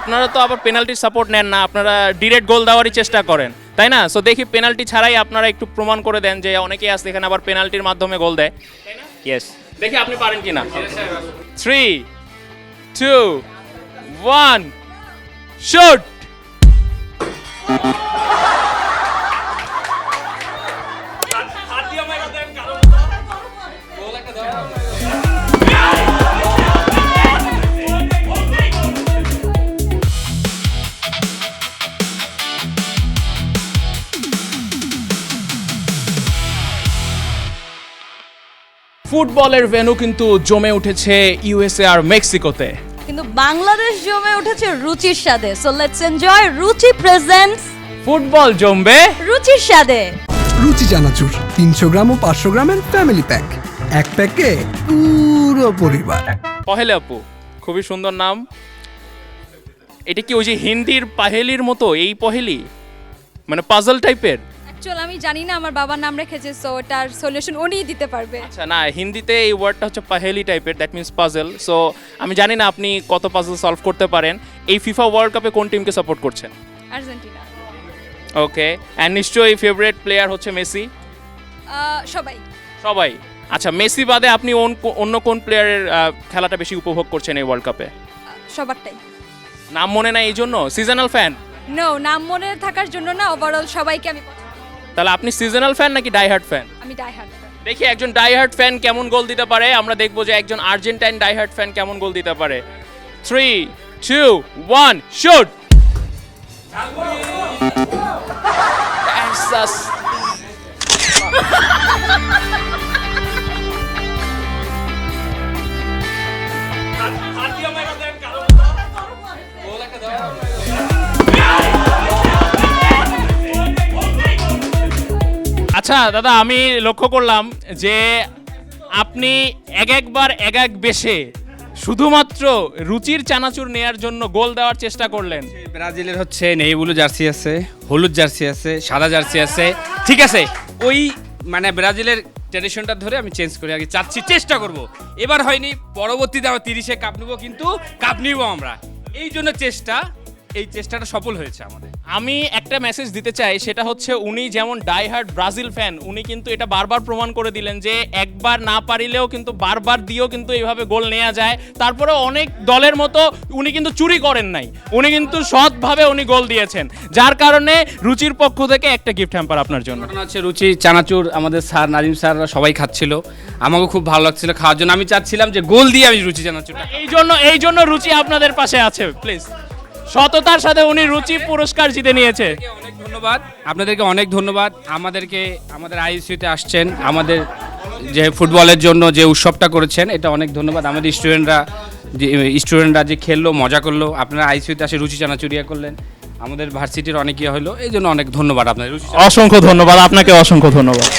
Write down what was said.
আপনারা তো আবার পেনাল্টির সাপোর্ট নেন না, আপনারা ডিরেক্ট গোল দেওয়ারই চেষ্টা করেন, তাই না? সো দেখি পেনাল্টি ছাড়াই আপনারা একটু প্রমাণ করে দেন যে অনেকেই আছে এখানে আবার পেনাল্টির মাধ্যমে গোল দেয়, তাই না? ইয়েস, দেখি আপনি পারেন কিনা। 3 2 1 শুট। ফুটবলের ভেন্যু কিন্তু জমে উঠেছে ইউএসএ আর মেক্সিকোতে, কিন্তু বাংলাদেশ জমে উঠেছে রুচির স্বাদে। সো লেটস এনজয় রুচি প্রেজেন্টস ফুটবল জমবে রুচির স্বাদে। রুচি চানাচুর 300 গ্রাম ও 500 গ্রামের ফ্যামিলি প্যাক, এক প্যাকে পুরো পরিবার। পহেলে আপু, খুবই সুন্দর নাম। এটা কি ওই যে হিন্দির পাহেলির মতো এই পহেলি, মানে পাজল টাইপের? অ্যাকচুয়ালি আমি জানি না, আমার বাবার নাম রেখেছে, সো এটার সলিউশন উনিই দিতে পারবে। আচ্ছা, না হিন্দিতে এই ওয়ার্ডটা হচ্ছে পাহেলি টাইপের, দ্যাট মিনস পাজল। সো আমি জানি না আপনি কত পাজল সলভ করতে পারেন। এই ফিফা ওয়ার্ল্ড কাপে কোন টিমকে সাপোর্ট করছেন? আর্জেন্টিনা। ওকে, অ্যান্ড নিশ্চয়ই ফেভারিট প্লেয়ার হচ্ছে মেসি? সবাই। সবাই। আচ্ছা, মেসি বাদে আপনি অন্য কোন প্লেয়ারের খেলাটা বেশি উপভোগ করছেন এই ওয়ার্ল্ড কাপে? সবারটাই। নাম মনে নাই এই জন্য? Seasonal fan? নো, নাম মনে থাকার জন্য না, ওভারঅল সবাইকে আমি পছন্দ। তাহলে আপনি সিজনাল ফ্যান নাকি ডাইহার্ড ফ্যান? আমি ডাই-হার্ড ফ্যান। দেখি একজন ডাইহার্ড ফ্যান কেমন গোল দিতে পারে। আমরা দেখবো যে একজন আর্জেন্টাইন ডাইহার্ড ফ্যান কেমন গোল দিতে পারে। 3 2 1 শুট। আচ্ছা দাদা, আমি লক্ষ্য করলাম যে আপনি একবার এক বেশে শুধুমাত্র রুচির চানাচুর নেয়ার জন্য গোল দেওয়ার চেষ্টা করলেন। ব্রাজিলের হচ্ছে নেই ব্লু জার্সি আছে, হলুদ জার্সি আছে, সাদা জার্সি আছে, ঠিক আছে, ওই মানে ব্রাজিলের ট্র্যাডিশনটা ধরে আমি চেঞ্জ করে আগে চাচ্ছি, চেষ্টা করব। এবার হয়নি, পরবর্তীতে আমরা 30-এ কাপ নেবো, কিন্তু কাপ নিব আমরা, এই জন্য এই চেষ্টাটা সফল হয়েছে আমাদের। আমি একটা মেসেজ দিতে চাই, সেটা হচ্ছে উনি যেমন ডাইহার্ড ব্রাজিল ফ্যান, উনি কিন্তু এটা বারবার প্রমাণ করে দিলেন যে একবার না পারিলেও কিন্তু বারবার দিয়েও কিন্তু এইভাবে গোল নেওয়া যায়। তারপরে অনেক দলের মতো উনি কিন্তু চুরি করেন নাই, উনি কিন্তু সৎভাবে উনি গোল দিয়েছেন, যার কারণে রুচির পক্ষ থেকে একটা গিফট হ্যাম্পার আপনার জন্য। ঘটনা হচ্ছে রুচি চানাচুর আমাদের স্যার নাজিম স্যাররা সবাই খাচ্ছিল, আমাকে খুব ভালো লাগছিল খাওয়ার জন্য। আমি চাচ্ছিলাম যে গোল দিয়ে আমি রুচি চানাচুরটা, এই জন্য রুচি আপনাদের পাশে আছে। প্লিজ, সততার সাথে উনি রুচি পুরস্কার জিতে নিয়েছে। অনেক ধন্যবাদ আপনাদেরকে, অনেক ধন্যবাদ আমাদের আইসিইউতে আসছেন, আমাদের যে ফুটবলের জন্য যে উৎসবটা করেছেন, এটা অনেক ধন্যবাদ। আমাদের স্টুডেন্টরা যে খেললো, মজা করলো, আপনারা আইসিইউতে আসে রুচি চানাচুরিয়া করলেন, আমাদের ভার্সিটির অনেক ইয়ে হলো, এই জন্য অনেক ধন্যবাদ আপনাদের। অসংখ্য ধন্যবাদ আপনাকে, অসংখ্য ধন্যবাদ।